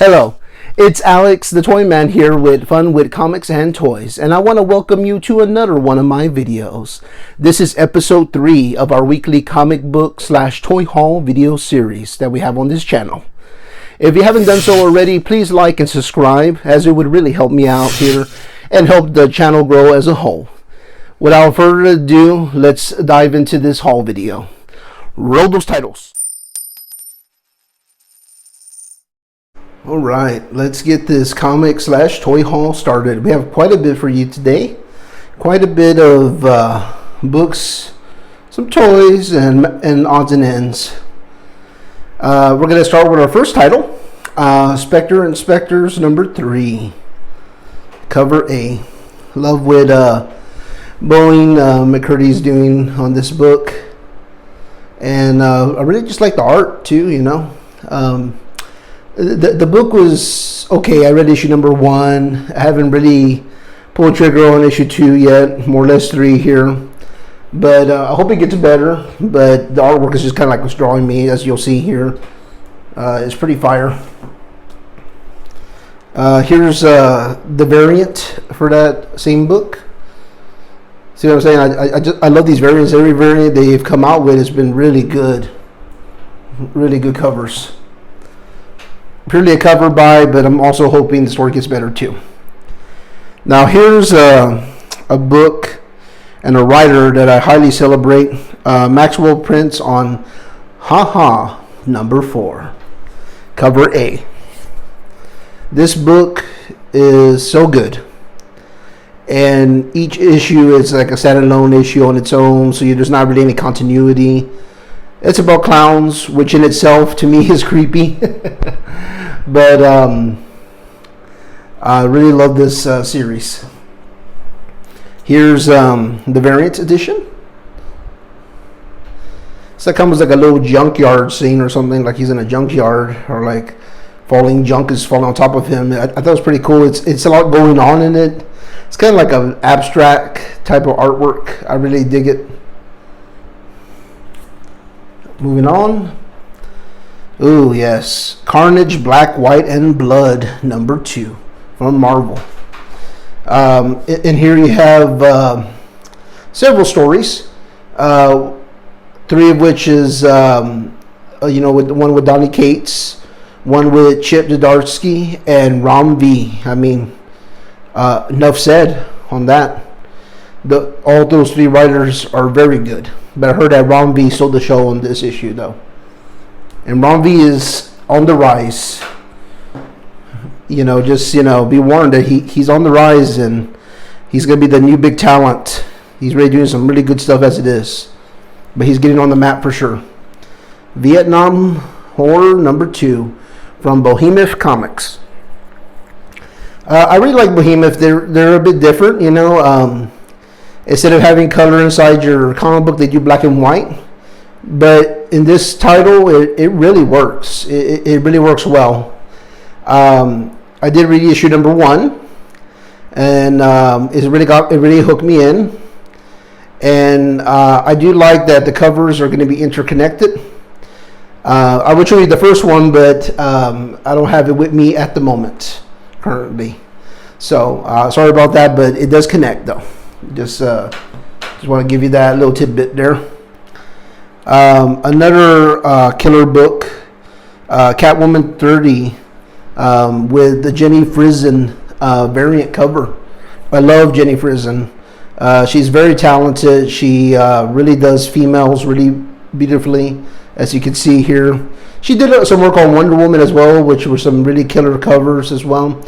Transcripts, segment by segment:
Hello, it's Alex the Toy Man here with Fun with Comics and Toys, and I want to welcome you to another one of my videos. This is episode 3 of our weekly comic book / toy haul video series that we have on this channel. If you haven't done so already, please like and subscribe, as it would really help me out here and help the channel grow as a whole. Without further ado, let's dive into this haul video. Roll those titles. Alright, let's get this comic / toy haul started. We have quite a bit for you today. Quite a bit of books, some toys, and odds and ends. We're going to start with our first title, Spectre and Spectres number 3. Cover A. Love what Boeing McCurdy's doing on this book. And I really just like the art too, you know. The book was okay. I read issue number 1. I haven't really pulled trigger on issue 2 yet. More or less 3 here. But I hope it gets better. But the artwork is just kind of like what's drawing me, as you'll see here. It's pretty fire. Here's the variant for that same book. See what I'm saying? I love these variants. Every variant they've come out with has been really good. Really good covers. Purely a cover buy, but I'm also hoping the story gets better too. Now here's a book and a writer that I highly celebrate. Maxwell Prince on Haha number 4. Cover A. This book is so good. And each issue is like a standalone issue on its own, so there's not really any continuity. It's about clowns, which in itself to me is creepy. But I really love this series. Here's the variant edition. So it comes like a little junkyard scene or something, like he's in a junkyard, or like falling junk is falling on top of him. I thought it was pretty cool. It's a lot going on in it. It's kind of like an abstract type of artwork. I really dig it. Moving on. Ooh, yes. Carnage, Black, White, and Blood, number 2 from Marvel. In here you have several stories. 3 of which is, with one with Donny Cates, one with Chip Zdarsky, and Ram V. I mean, enough said on that. All those 3 writers are very good. But I heard that Ram V stole the show on this issue, though. And Ram V is on the rise. Be warned that he's on the rise, and he's going to be the new big talent. He's really doing some really good stuff as it is. But he's getting on the map for sure. Vietnam Horror number 2 from Behemoth Comics. I really like Behemoth. They're a bit different, Instead of having color inside your comic book, they do black and white. But in this title, it really works. It really works well. I did read issue number 1, and it really hooked me in. And I do like that the covers are going to be interconnected. I would show you the first one, but I don't have it with me at the moment currently. So sorry about that, but it does connect though. Just want to give you that little tidbit there. Another killer book, Catwoman 30, with the Jenny Frison variant cover. I love Jenny Frison. She's very talented. She really does females really beautifully, as you can see here. She did some work on Wonder Woman as well, which were some really killer covers as well.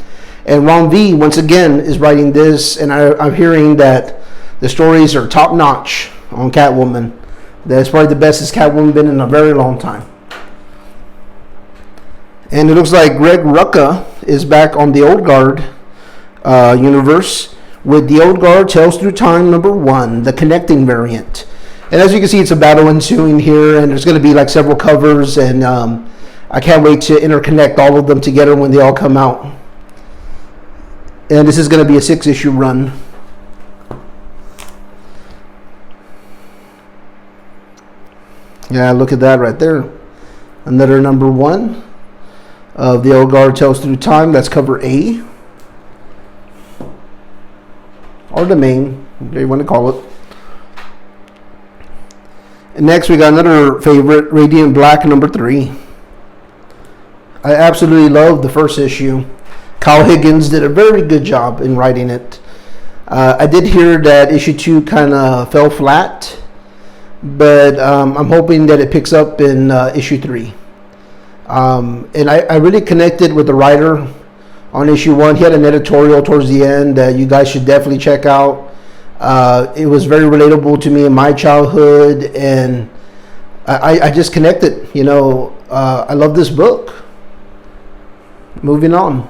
And Ron V, once again, is writing this, and I'm hearing that the stories are top-notch on Catwoman. That's probably the best as Catwoman been in a very long time. And it looks like Greg Rucka is back on the Old Guard universe with the Old Guard Tales Through Time number 1, the connecting variant. And as you can see, it's a battle ensuing here, and there's going to be like several covers, and I can't wait to interconnect all of them together when they all come out. And this is going to be a 6-issue run. Yeah, look at that right there. Another number 1. of the Elgar Tales Through Time. That's cover A. Or the main, whatever you want to call it. And next we got another favorite, Radiant Black number 3. I absolutely love the first issue. Kyle Higgins did a very good job in writing it. I did hear that issue 2 kind of fell flat, but I'm hoping that it picks up in issue 3. And I really connected with the writer on issue 1. He had an editorial towards the end that you guys should definitely check out. It was very relatable to me in my childhood, and I just connected. I love this book. Moving on.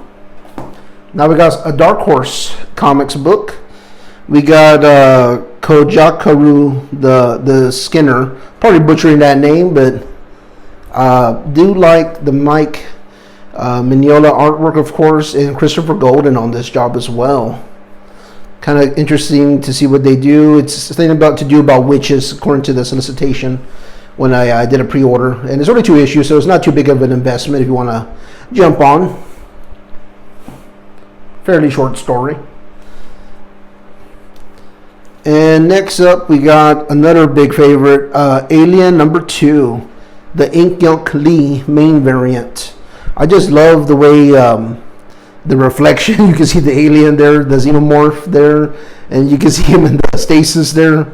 Now we got a Dark Horse Comics book. We got Kojakaru the Skinner. Probably butchering that name, but do like the Mike Mignola artwork, of course, and Christopher Golden on this job as well. Kind of interesting to see what they do. It's something about witches, according to the solicitation when I did a pre-order. And it's only 2 issues, so it's not too big of an investment if you want to jump on. Fairly short story. And next up, we got another big favorite, Alien number 2, the Ink Yunk Lee main variant. I just love the way the reflection, you can see the alien there, the xenomorph there, and you can see him in the stasis there.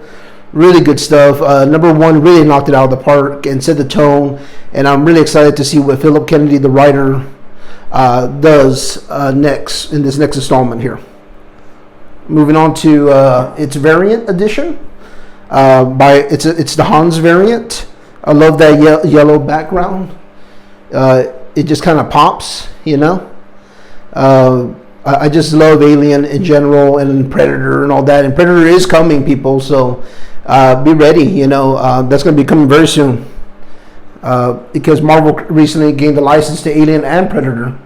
Really good stuff. Number 1 really knocked it out of the park and set the tone, and I'm really excited to see what Philip Kennedy, the writer, does next in this next installment here. Moving on to its variant edition. It's the Hans variant. I love that yellow background. It just kind of pops, I just love Alien in general and Predator and all that. And Predator is coming, people, so be ready. That's going to be coming very soon because Marvel recently gained the license to Alien and Predator.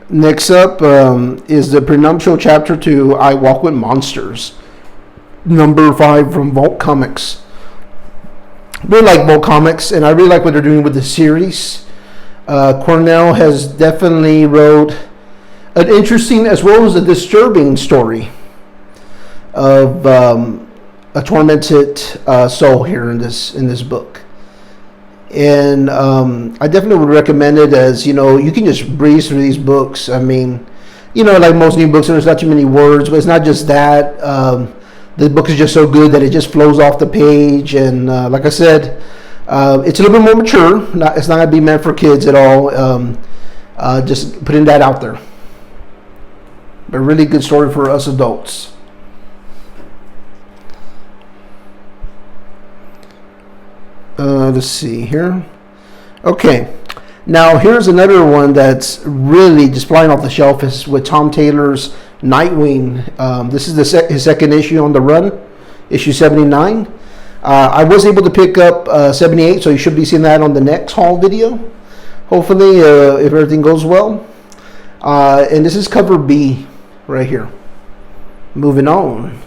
Next up is the prenuptial chapter 2, I Walk with Monsters, number 5 from Vault Comics. Really like Vault Comics, and I really like what they're doing with the series. Cornell has definitely wrote an interesting as well as a disturbing story of a tormented soul here in this book. And I definitely would recommend it, as you can just breeze through these books. I mean, like most new books, there's not too many words, but it's not just that. The book is just so good that it just flows off the page, and like I said, it's a little bit more mature. It's not going to be meant for kids at all. Just putting that out there. But a really good story for us adults. Let's see here. Okay. Now, here's another one that's really just flying off the shelf. Is with Tom Taylor's Nightwing. This is his second issue on the run, issue 79. I was able to pick up 78, so you should be seeing that on the next haul video, hopefully, if everything goes well. And this is cover B right here. Moving on.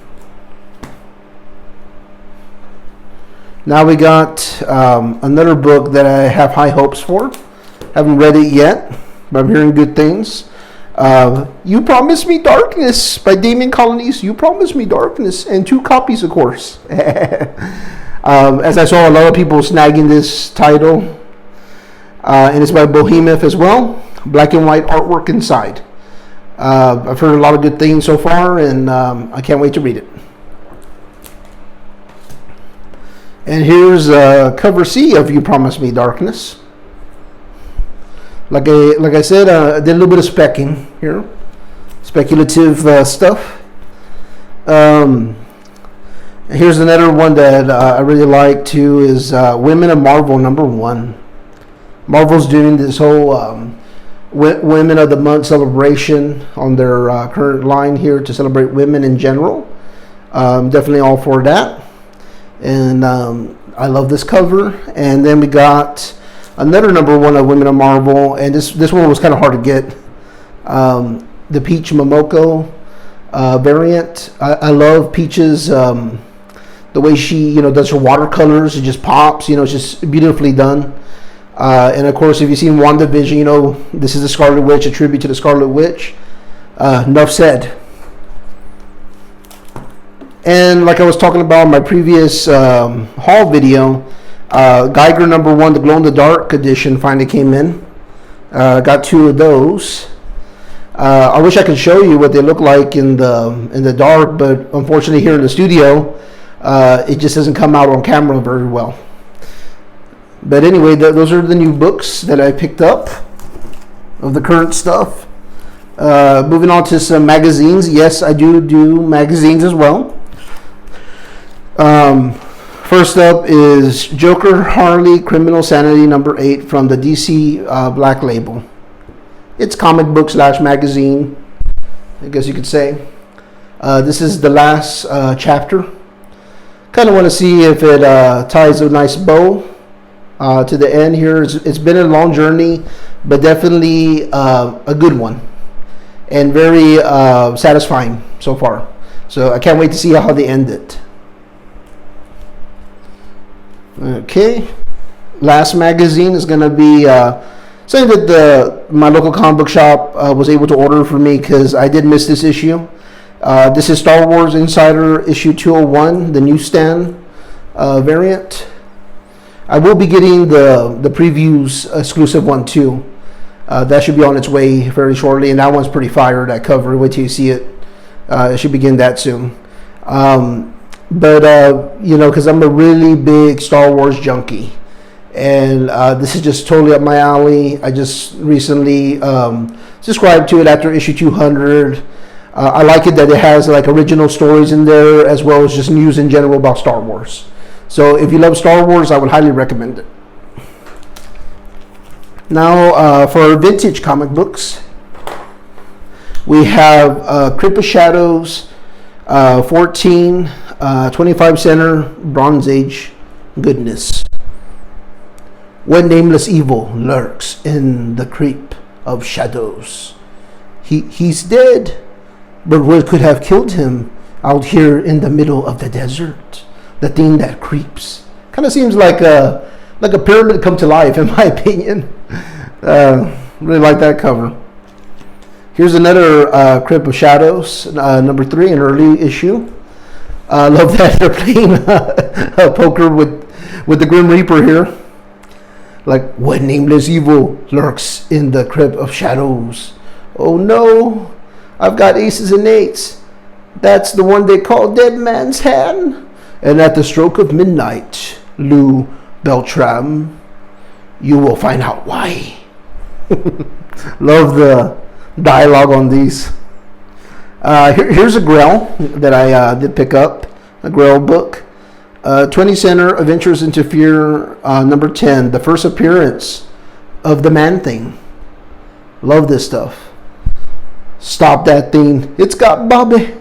Now we got another book that I have high hopes for. Haven't read it yet, but I'm hearing good things. You Promised Me Darkness by Damien Colonies. You Promised Me Darkness, and 2 copies, of course. As I saw a lot of people snagging this title, and it's by Behemoth as well. Black and white artwork inside. I've heard a lot of good things so far, and I can't wait to read it. And here's cover C of You Promised Me Darkness. Like I said, I did a little bit of specking here, speculative stuff. Here's another one that I really like too, is Women of Marvel number 1. Marvel's doing this whole Women of the Month celebration on their current line here to celebrate women in general. Definitely all for that. And I love this cover. And then we got another number 1 of Women of Marvel, and this one was kind of hard to get. The Peach Momoko variant. I love Peach's the way she does her watercolors. It just pops. It's just beautifully done. And of course, if you've seen WandaVision, you know this is the Scarlet Witch, a tribute to the Scarlet Witch. Enough said. And like I was talking about in my previous haul video, Geiger #1, the glow in the dark edition, finally came in. Got 2 of those. I wish I could show you what they look like in the dark, but unfortunately here in the studio, it just doesn't come out on camera very well. But anyway, those are the new books that I picked up of the current stuff. Moving on to some magazines. Yes, I do magazines as well. First up is Joker Harley Criminal Sanity #8 from the DC Black Label. It's comic book / magazine, I guess you could say. This is the last chapter. Kind of want to see if it ties a nice bow to the end here. It's been a long journey, but definitely a good one and very satisfying so far. So I can't wait to see how they end it. Okay, last magazine is going to be something that my local comic book shop was able to order for me because I did miss this issue. This is Star Wars Insider issue 201, the newsstand variant. I will be getting the previews exclusive one too. That should be on its way very shortly, and that one's pretty fire, that cover. Wait till you see it. It should begin that soon. But you know, because I'm a really big Star Wars junkie, and this is just totally up my alley. I just recently subscribed to it after issue 200. I like it that it has like original stories in there as well as just news in general about Star Wars. So if you love Star Wars, I would highly recommend it. Now for vintage comic books, we have Crypt of Shadows 14, 25 center, Bronze Age goodness. What nameless evil lurks in the creep of shadows? He's dead, but what could have killed him out here in the middle of the desert? The thing that creeps. Kind of seems like a pyramid come to life, in my opinion. Really like that cover. Here's another Crypt of Shadows, #3, an early issue. I love that they're playing poker with the Grim Reaper here. Like, what nameless evil lurks in the Crypt of Shadows? Oh no, I've got aces and eights. That's the one they call Dead Man's Hand. And at the stroke of midnight, Lou Beltram, you will find out why. Love the dialogue on these. Here's a Grail that I did pick up, a Grail book. 20 center, Adventures into Fear, #10, the first appearance of the Man-Thing. Love this stuff. Stop that thing. It's got Bobby.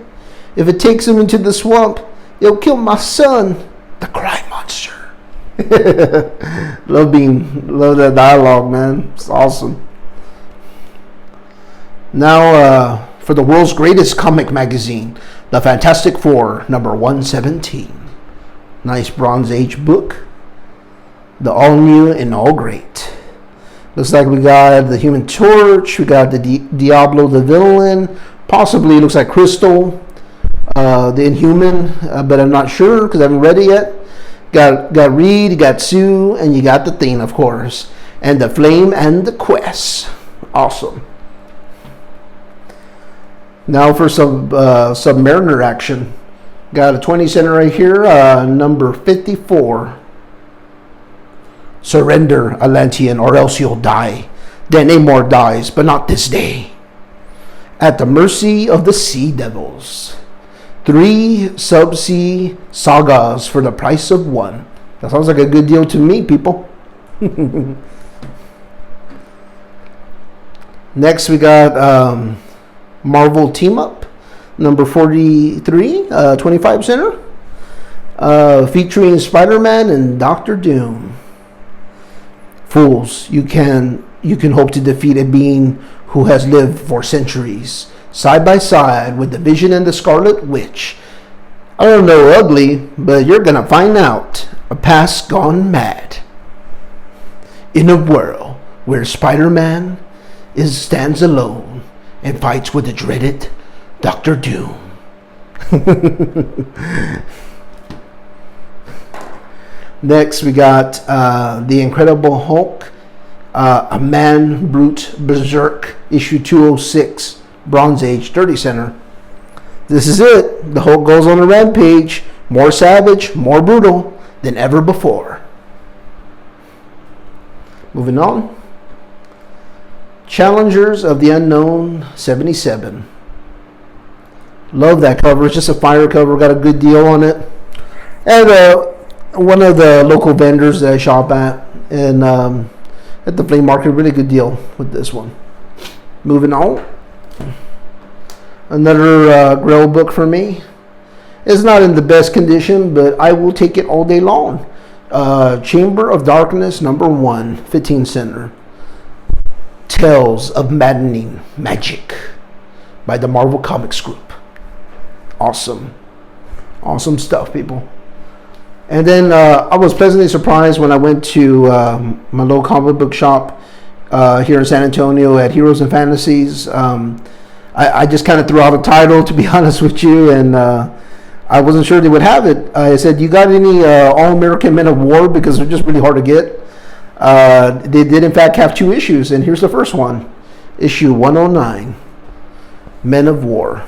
If it takes him into the swamp, it'll kill my son, the Cry Monster. Love that dialogue, man. It's awesome. Now, for the world's greatest comic magazine, the Fantastic Four, #117. Nice Bronze Age book. The all new and all great. Looks like we got the Human Torch. We got the Diablo the villain. Possibly looks like Crystal, the Inhuman, but I'm not sure because I haven't read it yet. Got Reed, you got Sue, and you got the Thing, of course, and the Flame and the Quest. Awesome. Now for some Submariner action. Got a 20 center right here, number 54. Surrender, Atlantean, or else you'll die. Then Namor dies, but not this day. At the mercy of the Sea Devils. 3 subsea sagas for the price of 1. That sounds like a good deal to me, people. Next, we got Marvel Team Up, number 43, 25 center, featuring Spider-Man and Doctor Doom. Fools, you can hope to defeat a being who has lived for centuries, side by side with the Vision and the Scarlet Witch. I don't know ugly, but you're gonna find out. A past gone mad. In a world where Spider-Man stands alone and fights with the dreaded Dr. Doom. Next, we got The Incredible Hulk, A Man Brute Berserk, issue 206, Bronze Age 30 Center. This is it. The Hulk goes on a rampage, more savage, more brutal than ever before. Moving on. Challengers of the Unknown 77. Love that cover. It's just a fire cover. Got a good deal on it. And one of the local vendors that I shop at, and at the flea market, really good deal with this one. Moving on. Another Grail book for me. It's not in the best condition, but I will take it all day long. Chamber of Darkness #1, 15 center. Tales of Maddening Magic by the Marvel Comics Group. Awesome. Awesome stuff, people. And then I was pleasantly surprised when I went to my local comic book shop here in San Antonio at Heroes and Fantasies. I just kind of threw out a title, to be honest with you, and I wasn't sure they would have it. I said, you got any All-American Men of War? Because they're just really hard to get. They did, in fact, have 2 issues, and here's the first one. Issue 109, Men of War.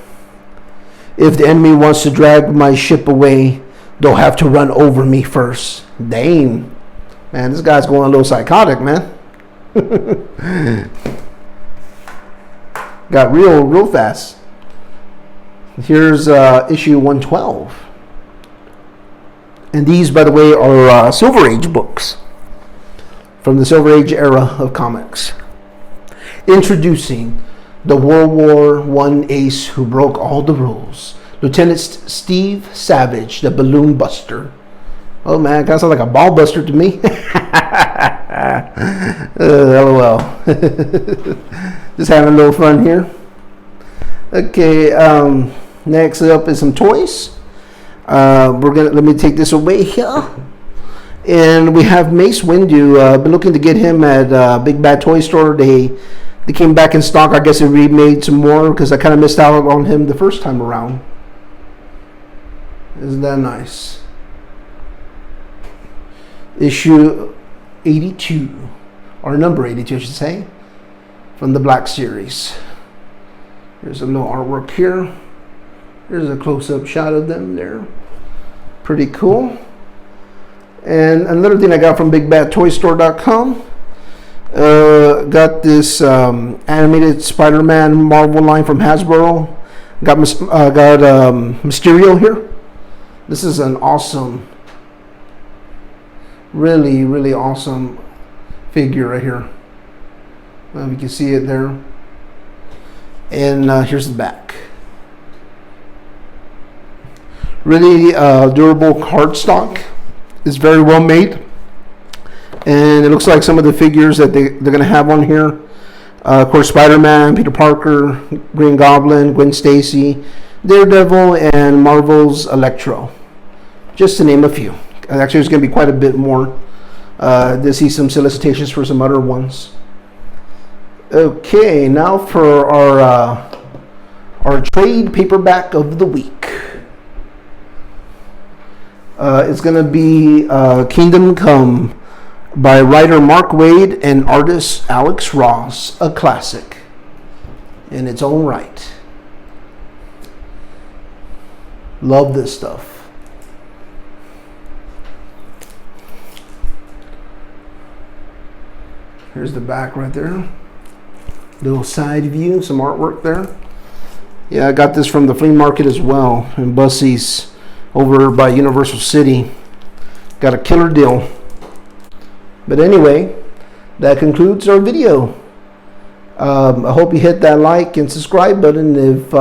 If the enemy wants to drag my ship away, they'll have to run over me first. Dang. Man, this guy's going a little psychotic, man. Got real fast. Here's issue 112. And these, by the way, are Silver Age books from the Silver Age era of comics. Introducing the World War I ace who broke all the rules, Lieutenant Steve Savage, the Balloon Buster. Oh man, kind of sounds like a ball buster to me. LOL. Just having a little fun here. Okay, next up is some toys. Let me take this away here. And we have Mace Windu. Been looking to get him at Big Bad Toy Store. They came back in stock. I guess they remade some more because I kind of missed out on him the first time around. Isn't that nice? Issue 82, or number 82, I should say, from the Black Series. There's a little artwork here. There's a close-up shot of them there. Pretty cool. And another thing I got from BigBadToyStore.com. Got this animated Spider-Man Marvel line from Hasbro. Got Mysterio here. This is an awesome, really awesome figure right here. You can see it there. And here's the back. Really durable cardstock. It's very well made. And it looks like some of the figures that they're going to have on here. Of course, Spider-Man, Peter Parker, Green Goblin, Gwen Stacy, Daredevil, and Marvel's Electro. Just to name a few. Actually, there's going to be quite a bit more. To see some solicitations for some other ones. Okay, now for our trade paperback of the week. It's going to be Kingdom Come by writer Mark Waid and artist Alex Ross, a classic in its own right. Love this stuff. Here's the back right there. Little side view, some artwork there. Yeah, I got this from the flea market as well in Bussey's over by Universal City. Got a killer deal. But anyway, that concludes our video. I hope you hit that like and subscribe button if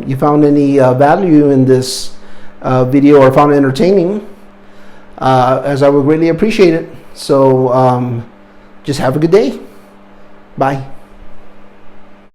you found any value in this video or found it entertaining, as I would greatly appreciate it. So just have a good day. Bye.